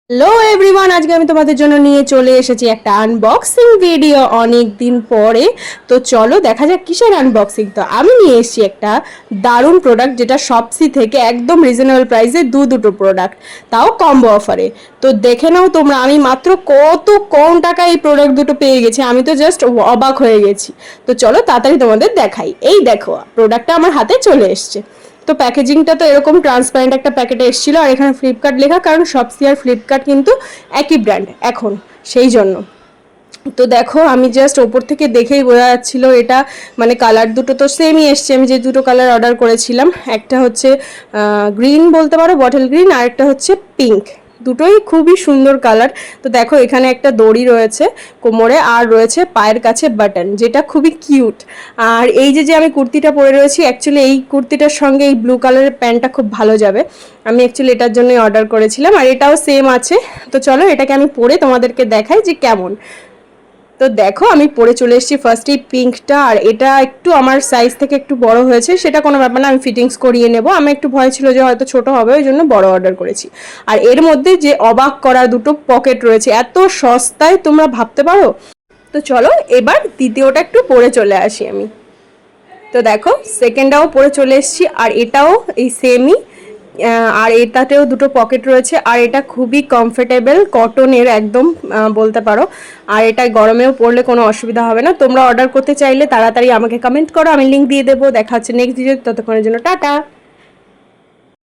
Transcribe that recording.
Hello everyone, আজকে আমি তোমাদের জন্য নিয়ে চলে এসেছি একটা আনবক্সিং ভিডিও অনেক দিন পরে। তো চলো দেখা যাক কিসের আনবক্সিং। তো আমি নিয়ে এসেছি একটা দারুণ প্রোডাক্ট, যেটা শপসি থেকে একদম রিজনেবল প্রাইসে দুটো প্রোডাক্ট, তাও কম্বো অফারে। তো দেখে নাও তোমরা, আমি মাত্র কত কম টাকায় এই প্রোডাক্ট দুটো পেয়ে গেছি, আমি তো জাস্ট অবাক হয়ে গেছি। তো চলো তাড়াতাড়ি তোমাদের দেখাই। এই দেখো, প্রোডাক্টটা আমার হাতে চলে এসছে। তো প্যাকেজিংটা তো এরকম ট্রান্সপারেন্ট একটা প্যাকেটে এসেছিল, আর এখানে ফ্লিপকার্ট লেখা, কারণ শপসি আর ফ্লিপকার্ট কিন্তু একই ব্র্যান্ড এখন, সেই জন্য। তো দেখো, আমি জাস্ট ওপর থেকে দেখেই বোঝা যাচ্ছিল এটা, মানে কালার দুটো তো সেমই এসছে। আমি যে দুটো কালার অর্ডার করেছিলাম, একটা হচ্ছে গ্রিন বলতে পারো, বটল গ্রিন, আর একটা হচ্ছে পিঙ্ক। দুটোই খুবই সুন্দর কালার। তো দেখো, এখানে একটা দড়ি রয়েছে কোমরে, আর রয়েছে পায়ের কাছে বাটন, যেটা খুবই কিউট। আর এই যে যে আমি কুর্তিটা পরে রয়েছি, অ্যাকচুয়ালি এই কুর্তিটার সঙ্গে এই ব্লু কালারের প্যান্টটা খুব ভালো যাবে। আমি অ্যাকচুয়ালি এটার জন্যই অর্ডার করেছিলাম, আর এটাও সেম আছে। তো চলো এটাকে আমি পরে তোমাদেরকে দেখাই যে কেমন। তো দেখো, আমি পরে চলে এসেছি ফার্স্ট এই পিঙ্কটা, আর এটা একটু আমার সাইজ থেকে একটু বড় হয়েছে, সেটা কোনো ব্যাপার না, আমি ফিটিংস করিয়ে নেব। আমি একটু ভয় ছিল যে হয়তো ছোট হবে, ওই জন্য বড় অর্ডার করেছি। আর এর মধ্যে যে অবাক করা দুটো পকেট রয়েছে, এত সস্তায় তোমরা ভাবতে পারো। তো চলো এবার দ্বিতীয়টা একটু পরে চলে আসি আমি। তো দেখো, সেকেন্ডটাও পরে চলে এসেছি, আর এটাও এই সেমই। আর এটাতেও দুটো পকেট রয়েছে, আর এটা খুবই কমফোর্টেবল, কটনের একদম বলতে পারো। আর এটা গরমেও পরলে কোনো অসুবিধা হবে না। তোমরা অর্ডার করতে চাইলে তাড়াতাড়ি আমাকে কমেন্ট করো, আমি লিঙ্ক দিয়ে দেবো। দেখা হচ্ছে নেক্সট ভিডিও, ততক্ষণের জন্য টাটা।